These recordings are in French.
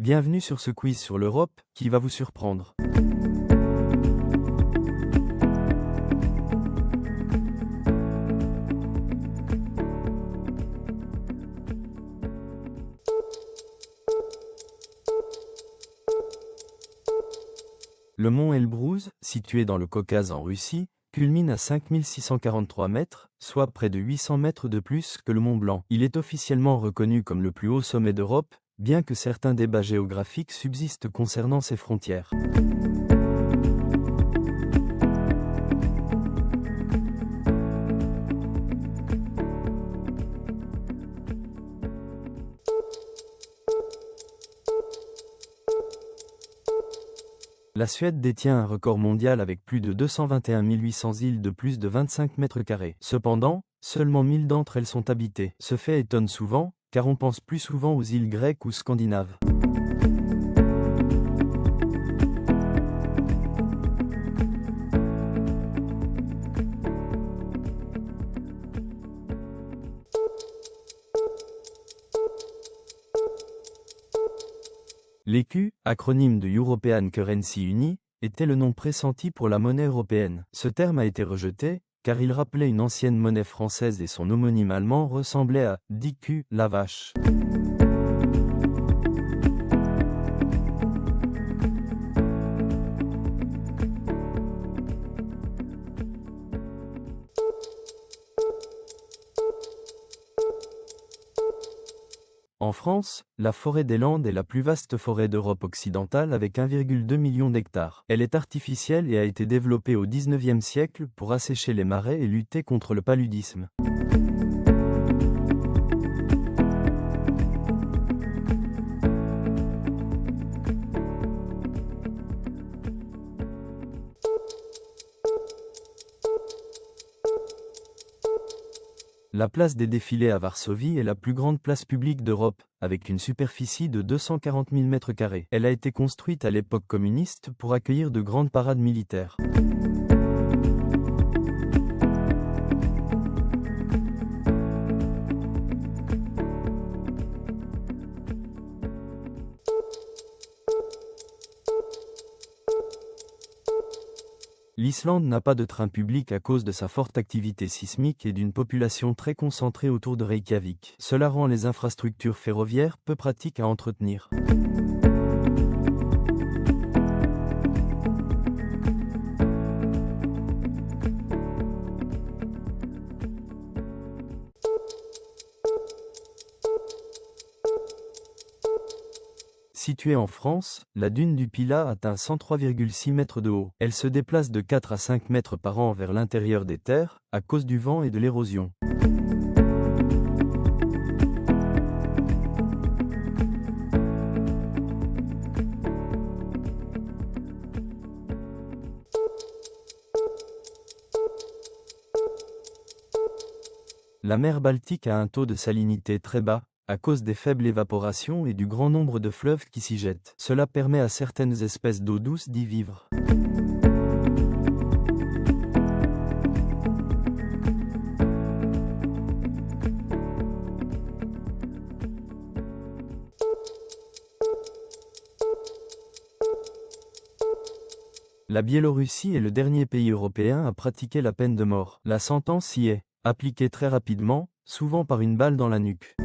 Bienvenue sur ce quiz sur l'Europe, qui va vous surprendre. Le mont Elbrouz, situé dans le Caucase en Russie, culmine à 5643 mètres, soit près de 800 mètres de plus que le mont Blanc. Il est officiellement reconnu comme le plus haut sommet d'Europe, bien que certains débats géographiques subsistent concernant ses frontières. La Suède détient un record mondial avec plus de 221 800 îles de plus de 25 mètres carrés. Cependant, seulement 1000 d'entre elles sont habitées. Ce fait étonne souvent, car on pense plus souvent aux îles grecques ou scandinaves. L'ECU, acronyme de European Currency Union, était le nom pressenti pour la monnaie européenne. Ce terme a été rejeté, car il rappelait une ancienne monnaie française et son homonyme allemand ressemblait à « DQ, la vache ». En France, la forêt des Landes est la plus vaste forêt d'Europe occidentale avec 1,2 million d'hectares. Elle est artificielle et a été développée au XIXe siècle pour assécher les marais et lutter contre le paludisme. La place des défilés à Varsovie est la plus grande place publique d'Europe, avec une superficie de 240 000 m². Elle a été construite à l'époque communiste pour accueillir de grandes parades militaires. L'Islande n'a pas de train public à cause de sa forte activité sismique et d'une population très concentrée autour de Reykjavik. Cela rend les infrastructures ferroviaires peu pratiques à entretenir. Située en France, la dune du Pilat atteint 103,6 mètres de haut. Elle se déplace de 4 à 5 mètres par an vers l'intérieur des terres, à cause du vent et de l'érosion. La mer Baltique a un taux de salinité très bas, à cause des faibles évaporations et du grand nombre de fleuves qui s'y jettent. Cela permet à certaines espèces d'eau douce d'y vivre. La Biélorussie est le dernier pays européen à pratiquer la peine de mort. La sentence y est appliquée très rapidement, souvent par une balle dans la nuque.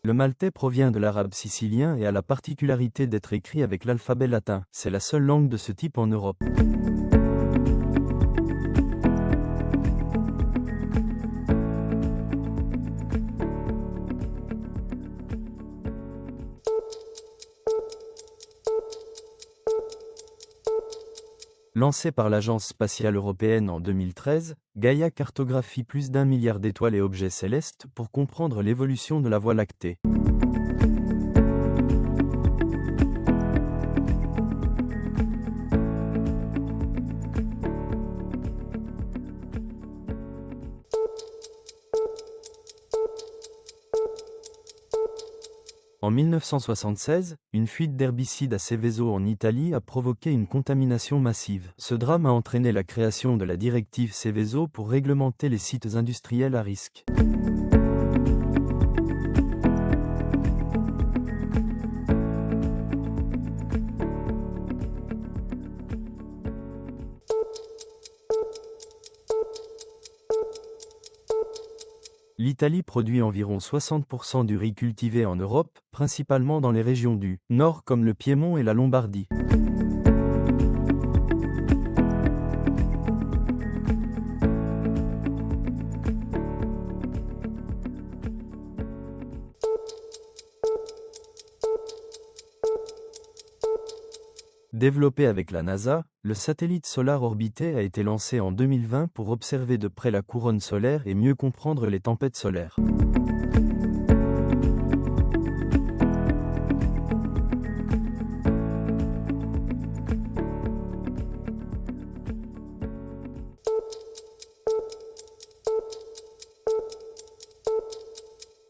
Le maltais provient de l'arabe sicilien et a la particularité d'être écrit avec l'alphabet latin. C'est la seule langue de ce type en Europe. Lancée par l'Agence spatiale européenne en 2013, Gaïa cartographie plus d'1 milliard d'étoiles et objets célestes pour comprendre l'évolution de la Voie lactée. En En 1976, une fuite d'herbicide à Seveso en Italie a provoqué une contamination massive. Ce drame a entraîné la création de la directive Seveso pour réglementer les sites industriels à risque. L'Italie produit environ 60% du riz cultivé en Europe, principalement dans les régions du Nord comme le Piémont et la Lombardie. Développé avec la NASA, le satellite Solar Orbiter a été lancé en 2020 pour observer de près la couronne solaire et mieux comprendre les tempêtes solaires.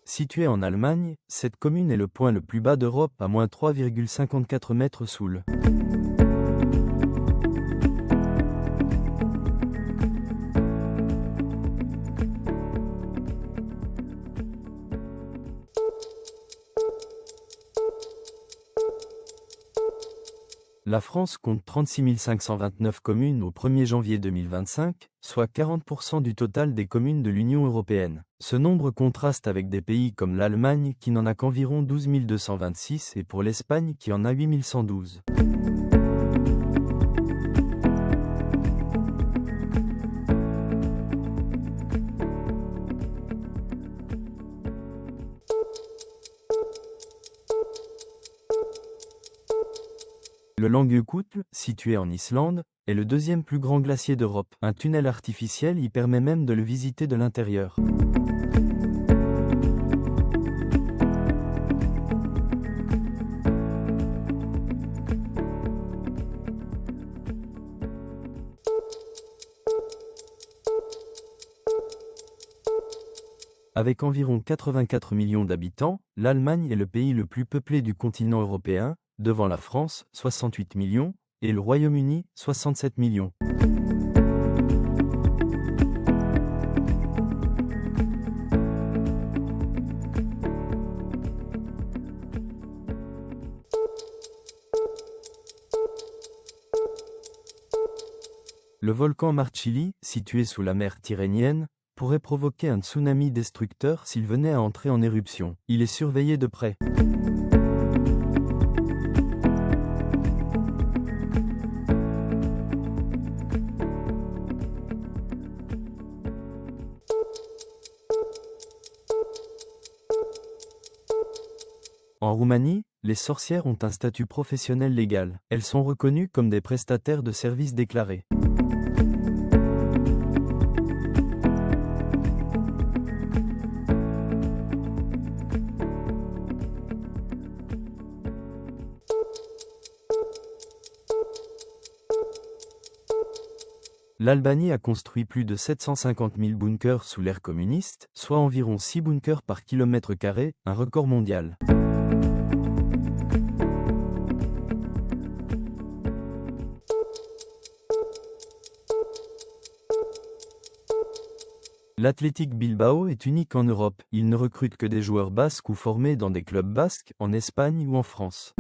Située en Allemagne, cette commune est le point le plus bas d'Europe à moins 3,54 mètres sous le La France compte 36 529 communes au 1er janvier 2025, soit 40% du total des communes de l'Union européenne. Ce nombre contraste avec des pays comme l'Allemagne qui n'en a qu'environ 12 226 et pour l'Espagne qui en a 8 112. Le Langjökull, situé en Islande, est le deuxième plus grand glacier d'Europe. Un tunnel artificiel y permet même de le visiter de l'intérieur. Avec environ 84 millions d'habitants, l'Allemagne est le pays le plus peuplé du continent européen, devant la France, 68 millions, et le Royaume-Uni, 67 millions. Le volcan Marchili, situé sous la mer Tyrrhénienne, pourrait provoquer un tsunami destructeur s'il venait à entrer en éruption. Il est surveillé de près. En Roumanie, les sorcières ont un statut professionnel légal. Elles sont reconnues comme des prestataires de services déclarés. L'Albanie a construit plus de 750 000 bunkers sous l'ère communiste, soit environ 6 bunkers par kilomètre carré, un record mondial. L'Athletic Bilbao est unique en Europe. Il ne recrute que des joueurs basques ou formés dans des clubs basques, en Espagne ou en France.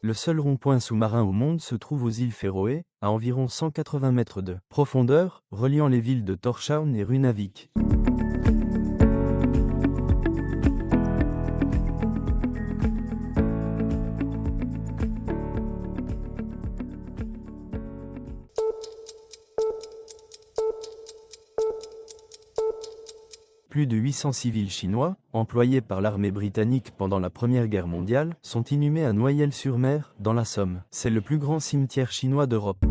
Le seul rond-point sous-marin au monde se trouve aux îles Féroé, à environ 180 mètres de profondeur, reliant les villes de Tórshavn et Runavik. Plus de 800 civils chinois, employés par l'armée britannique pendant la Première Guerre mondiale, sont inhumés à Noyelles-sur-Mer, dans la Somme. C'est le plus grand cimetière chinois d'Europe.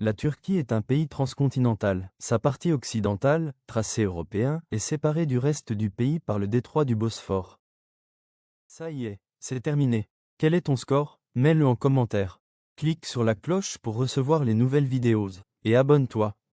La Turquie est un pays transcontinental. Sa partie occidentale, tracé européen, est séparée du reste du pays par le détroit du Bosphore. Ça y est, c'est terminé. Quel est ton score? Mets-le en commentaire. Clique sur la cloche pour recevoir les nouvelles vidéos. Et abonne-toi.